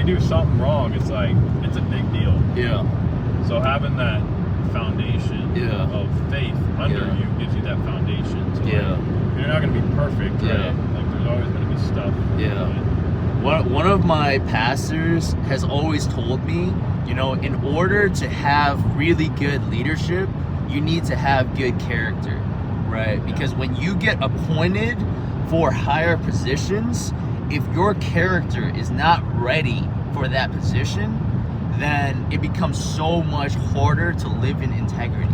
they do something wrong, it's like, it's a big deal. Yeah. So having that foundation of faith under you gives you that foundation. So like, you're not going to be perfect, right? Like there's always going to be stuff. One of my pastors has always told me, you know, in order to have really good leadership, you need to have good character, right? Because when you get appointed for higher positions, if your character is not ready for that position, then it becomes so much harder to live in integrity,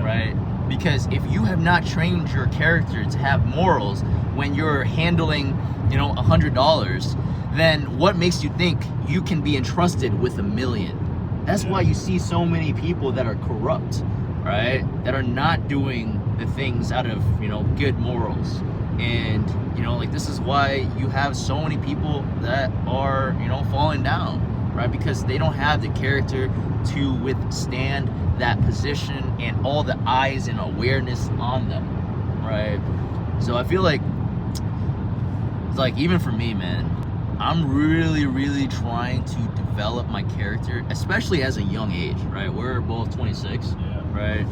right? Because if you have not trained your character to have morals when you're handling, you know, $100, then what makes you think you can be entrusted with $1 million? That's why you see so many people that are corrupt, right? That are not doing the things out of, you know, good morals. And, you know, like this is why you have so many people that are, you know, falling down, right? Because they don't have the character to withstand that position and all the eyes and awareness on them, right? So I feel like even for me, man, I'm really trying to develop my character, especially as a young age, right? We're both 26, right?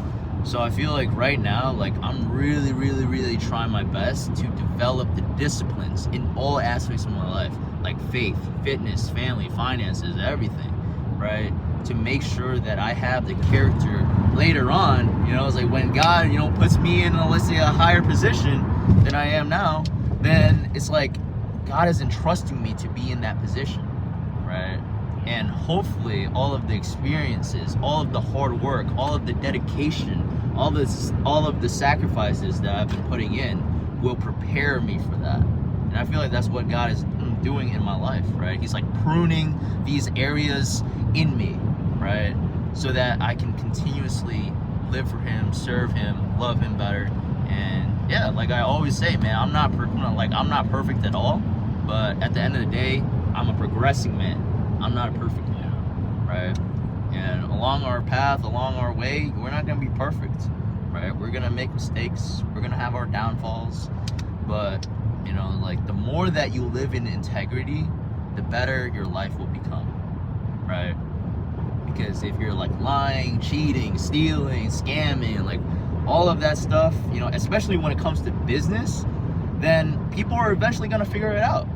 So I feel like right now, like I'm really trying my best to develop the disciplines in all aspects of my life, like faith, fitness, family, finances, everything, right? To make sure that I have the character later on, you know, it's like when God, you know, puts me in, let's say, a higher position than I am now, then it's like God is entrusting me to be in that position, right? And hopefully all of the experiences, all of the hard work, all of the dedication, all of the sacrifices that I've been putting in will prepare me for that. And I feel like that's what God is doing in my life, right? He's like pruning these areas in me, right? So that I can continuously live for Him, serve Him, love Him better. And yeah, like I always say, man, I'm not perfect at all, but at the end of the day, I'm a progressing man. I'm not a perfect man, right? And along our path, along our way, we're not gonna be perfect, right? We're gonna make mistakes. We're gonna have our downfalls, but you know, like the more that you live in integrity, the better your life will become, right? Because if you're like lying, cheating, stealing, scamming, like all of that stuff, you know, especially when it comes to business, then people are eventually gonna figure it out.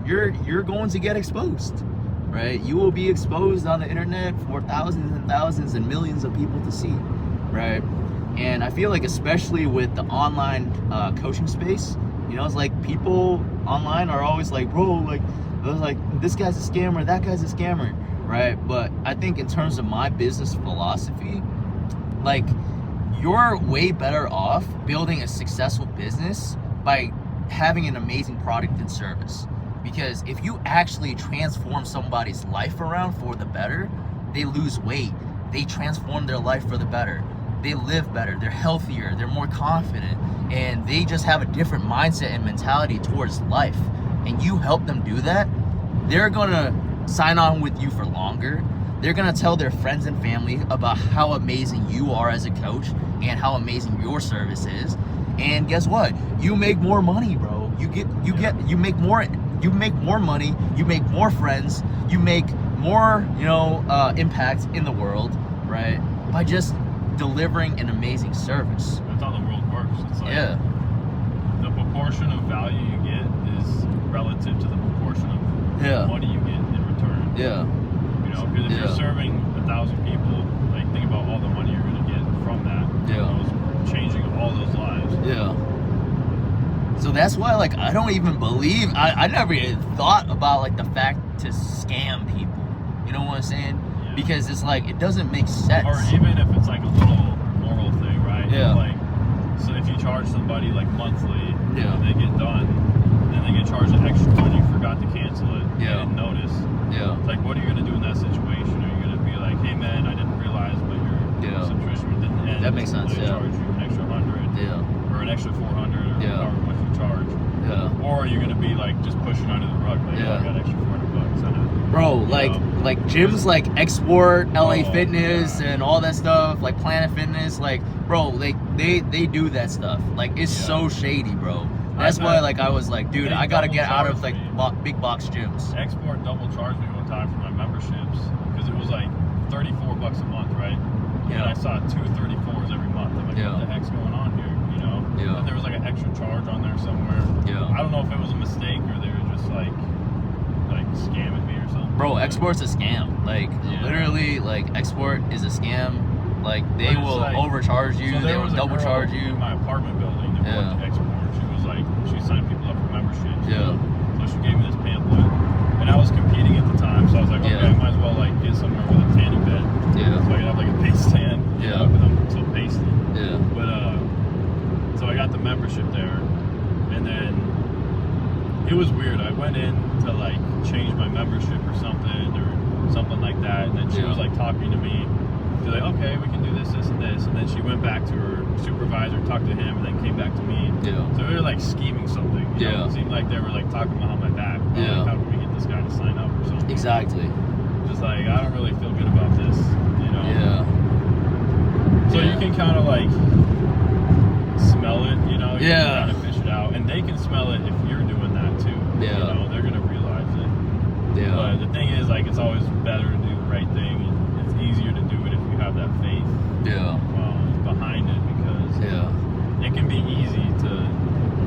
You're going to get exposed, right? You will be exposed on the internet for thousands and thousands and millions of people to see, right? And I feel like especially with the online coaching space, you know, it's like people online are always like, bro, like this guy's a scammer, that guy's a scammer, right? But I think in terms of my business philosophy, like you're way better off building a successful business by having an amazing product and service. Because if you actually transform somebody's life around for the better, they lose weight, they transform their life for the better, they live better, they're healthier, they're more confident, and they just have a different mindset and mentality towards life, and you help them do that, they're gonna sign on with you for longer. They're gonna tell their friends and family about how amazing you are as a coach and how amazing your service is. And guess what? You make more money, bro. You make more money, you make more friends, you make more, you know, impact in the world, right? By just delivering an amazing service. That's how the world works. It's like the proportion of value you get is relative to the proportion of money you get in return. You know, because if you're serving 1,000 people, like think about all the money you're gonna get from that. Changing all those lives. So that's why, like, I don't even believe, I never even thought about, like, the fact to scam people. You know what I'm saying? Because it's like, it doesn't make sense. Or even if it's like a little moral thing, right? Like, so if you charge somebody, like, monthly, and they get done, then they get charged an extra money, you forgot to cancel it, you didn't notice. It's like, what are you going to do in that situation? Are you going to be like, hey, man, I didn't realize, but your subscription didn't end. That makes sense, They charge you an extra 100, or an extra 400, or however much you charge. Or are you gonna be like just pushing under the rug, like, I got extra $400. Bro, like gyms like Export, LA Fitness, and all that stuff, like Planet Fitness, like, bro, like they do that stuff. Like, it's so shady, bro. That's why, like, I was like, dude, I gotta get out of like big box gyms. Export double charged me one time for my memberships because it was like $34 a month, right? Yeah. And I saw 234s every month. I'm like, what the heck's going on here? You know? Yeah. And there was like an extra charge on there somewhere. Yeah. I don't know if it was a mistake or they were just like scamming me or something. Bro, export's a scam. Like literally, like export is a scam. Like they will like, overcharge you. So they will double charge you. In my apartment building that worked at export. She was like, she signed people up for memberships. Yeah. So she gave me this pamphlet, and I was competing at the time, so I was like, okay, I might as well like get somewhere with a tanning bed. Yeah. So I could have like a base tan. Yeah. Because I'm so pasty. Yeah. But so I got the membership there, and then it was weird. I went in to like change my membership or something like that, and then she was like talking to me. She's like, okay, we can do this, this, and this, and then she went back to her supervisor, talked to him, and then came back to me. Yeah. So we were like scheming something. You know? It seemed like they were like talking behind my back. Like, how can we get this guy to sign up or something? Exactly. Just like I don't really feel good about this, you know. Yeah. So you can kind of like smell it, you know. You can kind of fish it out, and they can smell it if you're doing that too. Yeah. You know, they're gonna realize it. Yeah. But the thing is, like, it's always better to do the right thing, and it's easier to do it if you have that faith. Yeah. Behind it, because it can be easy to,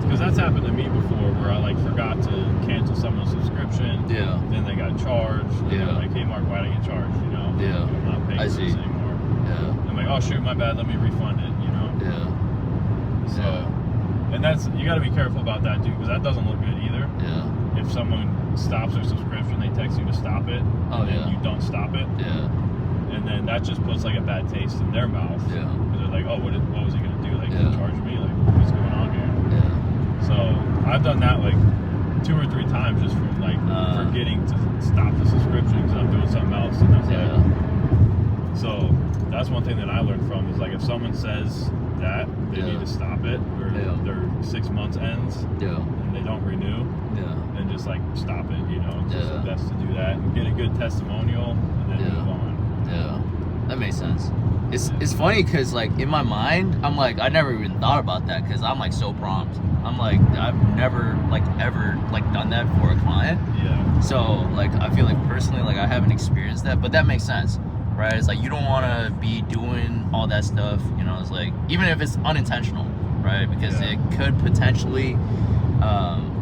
because that's happened to me before where I like forgot to cancel someone's subscription. Yeah. Then they got charged. Yeah. Like, hey Mark, why did I get charged? You know. Yeah. I'm not paying for this anymore. Yeah. I'm like, oh shoot, my bad. Let me refund it. You know. Yeah. So, and that's, you got to be careful about that too, because that doesn't look good either. Yeah. If someone stops their subscription, they text you to stop it, and then you don't stop it. Yeah. And then that just puts like a bad taste in their mouth. Yeah. Because they're like, oh, what was he gonna do? Like, charge me? Like, what's going on here? Yeah. So I've done that like 2 or 3 times just from like forgetting to stop the subscription because I'm doing something else, and it's like, so that's one thing that I learned from is like if someone says that they need to stop it or their 6 months ends and they don't renew, then just like stop it. You know, it's just best to do that and get a good testimonial and then move on. Yeah, that makes sense. It's funny because like in my mind, I'm like, I never even thought about that because I'm like so prompt. I'm like, I've never like ever like done that for a client. Yeah. So like I feel like personally like I haven't experienced that, but that makes sense, right? It's like you don't want to be doing all that stuff, you know. It's like even if it's unintentional, right? Because it could potentially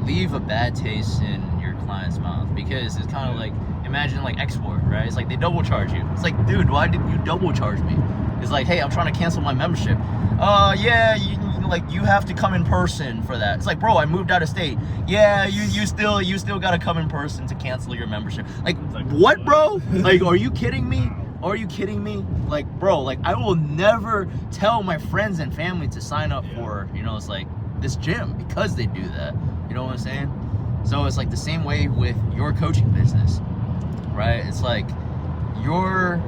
leave a bad taste in your client's mouth because it's kind of like, imagine like export, right? It's like they double charge you. It's like, dude, why did you double charge me? It's like, hey, I'm trying to cancel my membership. You have to come in person for that. It's like, bro, I moved out of state. Yeah, you still gotta come in person to cancel your membership. Like what, bro? Like, are you kidding me? Are you kidding me? Like, bro, like I will never tell my friends and family to sign up for, you know, it's like this gym because they do that. You know what I'm saying? So it's like the same way with your coaching business. Right? It's like your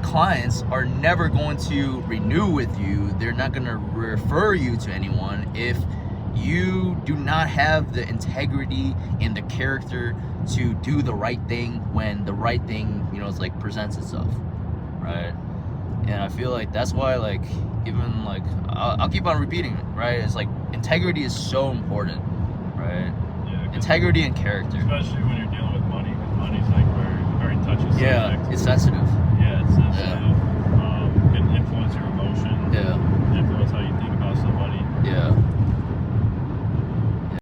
clients are never going to renew with you. They're not going to refer you to anyone if you do not have the integrity and the character to do the right thing when the right thing, you know, it's like presents itself. Right? And I feel like that's why, like, even like I'll keep on repeating it, right? It's like integrity is so important, right? Yeah, integrity and character. Especially when you're dealing with money, because money's like very touchy subject. Yeah, it's sensitive. Yeah, it's sensitive. It can influence your emotion. Yeah. Influence how you think about somebody. Yeah.